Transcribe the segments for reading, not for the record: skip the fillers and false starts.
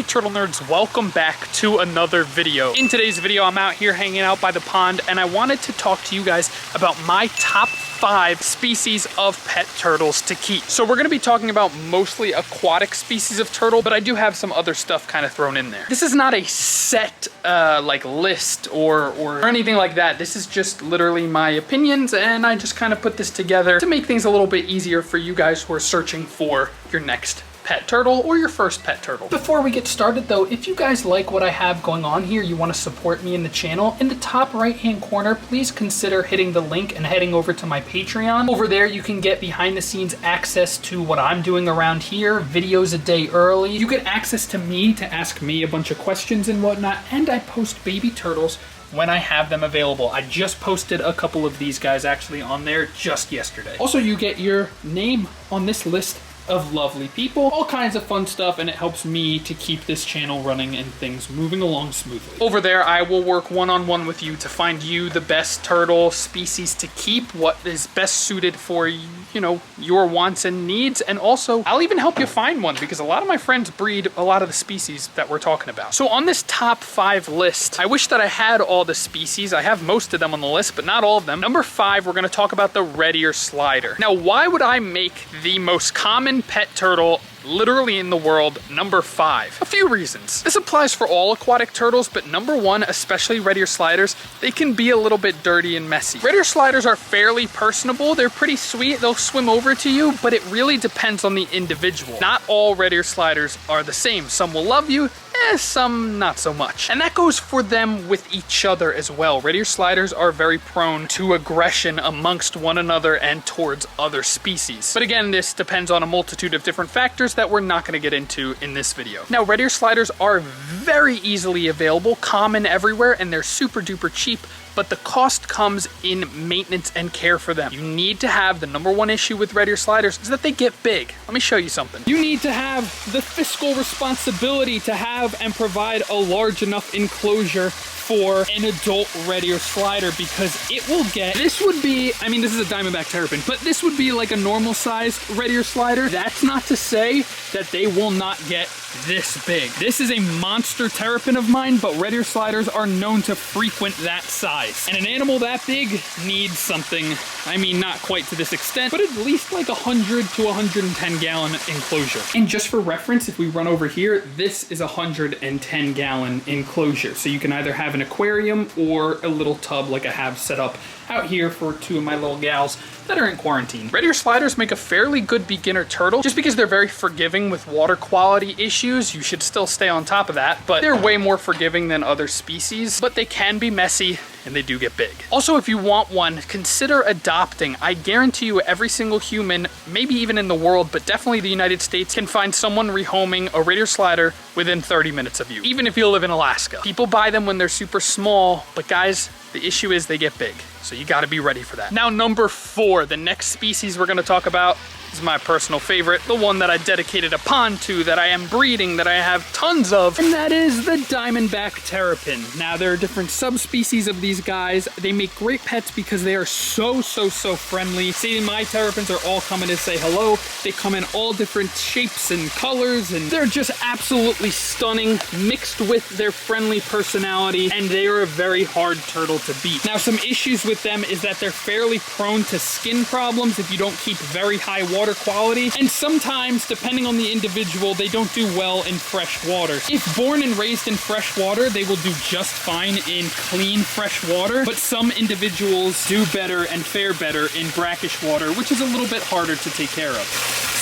turtle nerds, welcome back to another video. In today's video, I'm out here hanging out by the pond and I wanted to talk to you guys about my top 5 species of pet turtles to keep. So we're gonna be talking about mostly aquatic species of turtle, but I do have some other stuff kind of thrown in there. This is not a set like list or anything like that. This is just literally my opinions, and I just kind of put this together to make things a little bit easier for you guys who are searching for your next pet turtle or your first pet turtle. Before we get started though, if you guys like what I have going on here, you want to support me in the channel, in the top right hand corner, please consider hitting the link and heading over to my Patreon. Over there you can get behind the scenes access to what I'm doing around here, videos a day early. You get access to me to ask me a bunch of questions and whatnot, and I post baby turtles when I have them available. I just posted a couple of these guys actually on there just yesterday. Also, you get your name on this list of lovely people, all kinds of fun stuff, and it helps me to keep this channel running and things moving along smoothly. Over there, I will work one-on-one with you to find you the best turtle species to keep, what is best suited for, you know, your wants and needs, and also I'll even help you find one because a lot of my friends breed a lot of the species that we're talking about. So on this top 5 list, I wish that I had all the species. I have most of them on the list, but not all of them. Number 5, we're gonna talk about the red ear slider. Now, why would I make the most common pet turtle literally in the world number 5? A few reasons. This applies for all aquatic turtles, but number 1, especially red ear sliders, they can be a little bit dirty and messy. Red ear sliders are fairly personable. They're pretty sweet. They'll swim over to you, but it really depends on the individual. Not all red ear sliders are the same. Some will love you, some not so much. And that goes for them with each other as well. Red ear sliders are very prone to aggression amongst one another and towards other species. But again, this depends on a multitude of different factors that we're not gonna get into in this video. Now, red ear sliders are very easily available, common everywhere, and they're super duper cheap, but the cost comes in maintenance and care for them. You need to have, the number 1 issue with red ear sliders is that they get big. Let me show you something. You need to have the fiscal responsibility to have and provide a large enough enclosure for an adult red ear slider, because it will get, this would be, I mean, this is a Diamondback Terrapin, but this would be like a normal sized red ear slider. That's not to say that they will not get this big. This is a monster terrapin of mine, but red ear sliders are known to frequent that size. And an animal that big needs something, I mean, not quite to this extent, but at least like 100 to 110 gallon enclosure. And just for reference, if we run over here, this is a 110 gallon enclosure. So you can either have an aquarium or a little tub like I have set up out here for 2 of my little gals that are in quarantine. Red ear sliders make a fairly good beginner turtle just because they're very forgiving with water quality issues. You should still stay on top of that, but they're way more forgiving than other species, but they can be messy and they do get big. Also, if you want one, consider adopting. I guarantee you every single human, maybe even in the world, but definitely the United States, can find someone rehoming a red ear slider within 30 minutes of you, even if you live in Alaska. People buy them when they're super small, but guys, the issue is they get big. So you gotta be ready for that. Now, number 4, the next species we're gonna talk about is my personal favorite, the one that I dedicated a pond to, that I am breeding, that I have tons of, and that is the Diamondback Terrapin. Now, there are different subspecies of these guys. They make great pets because they are so friendly. See, my terrapins are all coming to say hello. They come in all different shapes and colors, and they're just absolutely stunning, mixed with their friendly personality, and they are a very hard turtle to beat. Now, some issues with them is that they're fairly prone to skin problems if you don't keep very high water quality, and sometimes, depending on the individual, they don't do well in fresh water. If born and raised in fresh water, they will do just fine in clean fresh water, but some individuals do better and fare better in brackish water, which is a little bit harder to take care of.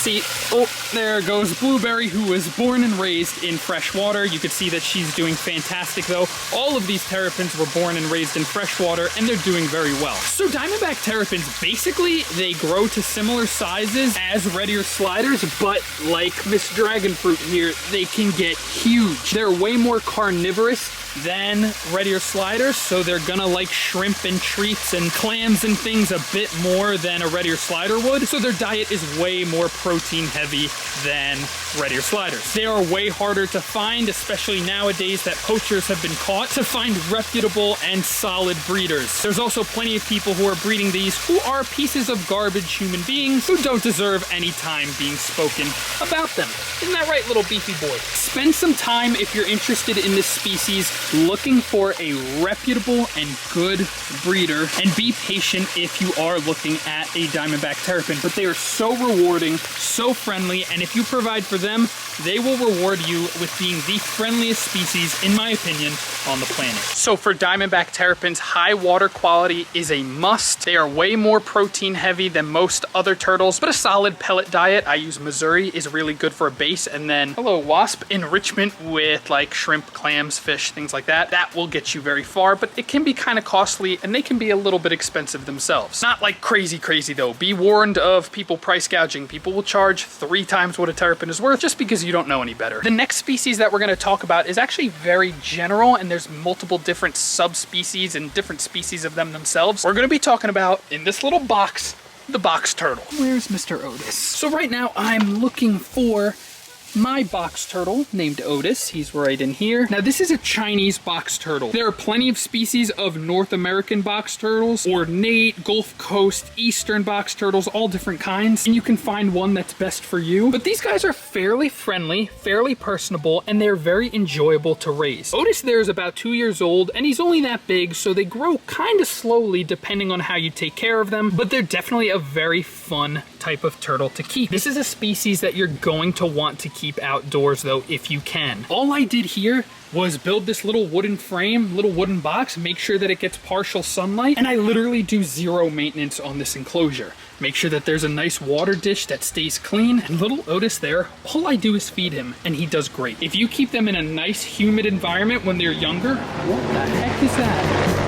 See, oh, there goes Blueberry, who was born and raised in fresh water. You can see that she's doing fantastic though. All of these terrapins were born and raised in fresh water, and they're doing very well. So Diamondback terrapins, basically, they grow to similar sizes as red ear sliders, but like Miss Dragonfruit here, they can get huge. They're way more carnivorous than red ear sliders, so they're gonna like shrimp and treats and clams and things a bit more than a red ear slider would. So their diet is way more protein heavy than red ear sliders. They are way harder to find, especially nowadays that poachers have been caught, to find reputable and solid breeders. There's also plenty of people who are breeding these who are pieces of garbage human beings who don't deserve any time being spoken about them. Isn't that right, little beefy boy? Spend some time, if you're interested in this species, looking for a reputable and good breeder, and be patient if you are looking at a Diamondback Terrapin. But they are so rewarding, so friendly, and if you provide for them, they will reward you with being the friendliest species, in my opinion, on the planet. So for Diamondback Terrapins, high water quality is a must. They are way more protein heavy than most other turtles, but a solid pellet diet, I use Missouri, is really good for a base. And then, hello wasp, enrichment with like shrimp, clams, fish, things like that. That will get you very far, but it can be kind of costly and they can be a little bit expensive themselves. Not like crazy though. Be warned of people price gouging. People will charge 3 times what a terrapin is worth just because you don't know any better. The next species that we're going to talk about is actually very general, and there's multiple different subspecies and different species of them themselves. We're going to be talking about, in this little box, the box turtle. Where's Mr. Otis? So right now I'm looking for my box turtle named Otis. He's right in here. Now this is a Chinese box turtle. There are plenty of species of North American box turtles, ornate, Gulf Coast, Eastern box turtles, all different kinds, and you can find one that's best for you. But these guys are fairly friendly, fairly personable, and they're very enjoyable to raise. Otis there is about 2 years old, and he's only that big, so they grow kind of slowly depending on how you take care of them, but they're definitely a very fun type of turtle to keep. This is a species that you're going to want to keep outdoors though, if you can. All I did here was build this little wooden frame, little wooden box, make sure that it gets partial sunlight, and I literally do 0 maintenance on this enclosure. Make sure that there's a nice water dish that stays clean, and little Otis there, all I do is feed him, and he does great. If you keep them in a nice humid environment when they're younger, what the heck is that?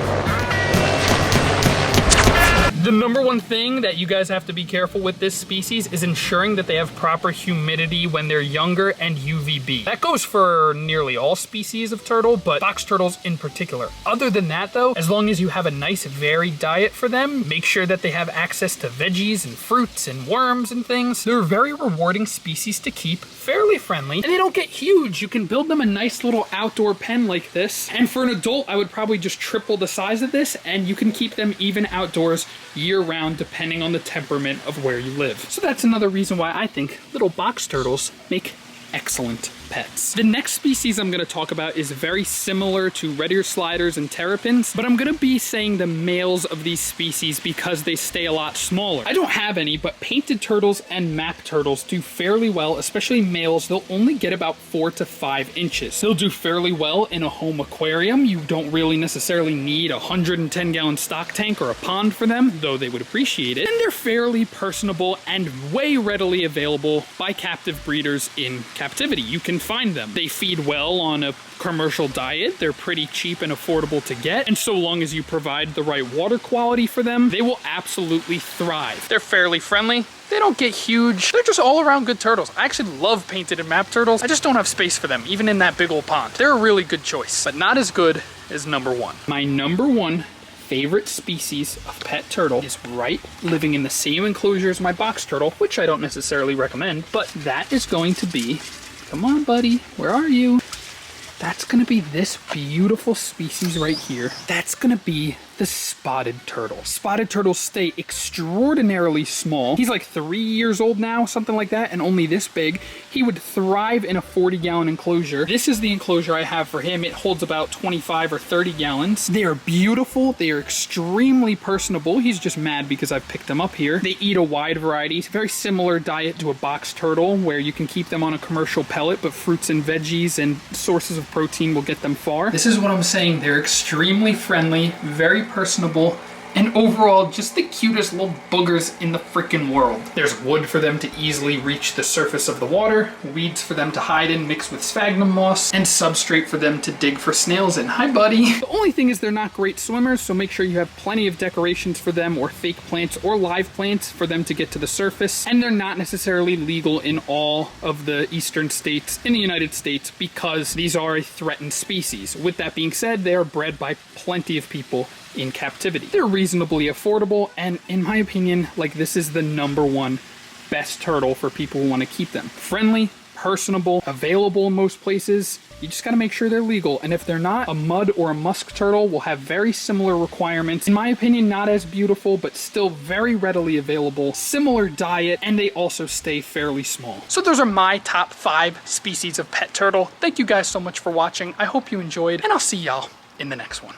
The number one thing that you guys have to be careful with this species is ensuring that they have proper humidity when they're younger and UVB. That goes for nearly all species of turtle, but box turtles in particular. Other than that though, as long as you have a nice varied diet for them, make sure that they have access to veggies and fruits and worms and things. They're a very rewarding species to keep, fairly friendly, and they don't get huge. You can build them a nice little outdoor pen like this, and for an adult, I would probably just triple the size of this, and you can keep them even outdoors year-round depending on the temperament of where you live. So that's another reason why I think little box turtles make excellent pets. The next species I'm going to talk about is very similar to red ear sliders and terrapins, but I'm going to be saying the males of these species because they stay a lot smaller. I don't have any, but painted turtles and map turtles do fairly well, especially males. They'll only get about 4 to 5 inches. They'll do fairly well in a home aquarium. You don't really necessarily need a 110-gallon stock tank or a pond for them, though they would appreciate it. And they're fairly personable and way readily available by captive breeders in captivity. You can find them. They feed well on a commercial diet. They're pretty cheap and affordable to get, and so long as you provide the right water quality for them, they will absolutely thrive. They're fairly friendly. They don't get huge. They're just all around good turtles. I actually love painted and map turtles. I just don't have space for them, even in that big old pond. They're a really good choice, but not as good as number 1. My number 1 favorite species of pet turtle is right living in the same enclosure as my box turtle, which I don't necessarily recommend, but that is going to be, come on buddy, where are you? That's gonna be this beautiful species right here. That's gonna be the spotted turtle. Spotted turtles stay extraordinarily small. He's like 3 years old now, something like that, and only this big. He would thrive in a 40-gallon enclosure. This is the enclosure I have for him. It holds about 25 or 30 gallons. They are beautiful. They are extremely personable. He's just mad because I've picked them up here. They eat a wide variety. It's a very similar diet to a box turtle, where you can keep them on a commercial pellet, but fruits and veggies and sources of protein will get them far. This is what I'm saying. They're extremely friendly, very personable, and overall just the cutest little boogers in the freaking world. There's wood for them to easily reach the surface of the water, weeds for them to hide in mixed with sphagnum moss, and substrate for them to dig for snails in. Hi buddy! The only thing is they're not great swimmers, so make sure you have plenty of decorations for them, or fake plants or live plants for them to get to the surface. And they're not necessarily legal in all of the eastern states in the United States because these are a threatened species. With that being said, they are bred by plenty of people in captivity. They're reasonably affordable, and in my opinion, like, this is the number 1 best turtle for people who want to keep them. Friendly, personable, available in most places. You just gotta make sure they're legal, and if they're not, a mud or a musk turtle will have very similar requirements. In my opinion, not as beautiful, but still very readily available, similar diet, and they also stay fairly small. So those are my top 5 species of pet turtle. Thank you guys so much for watching. I hope you enjoyed, and I'll see y'all in the next one.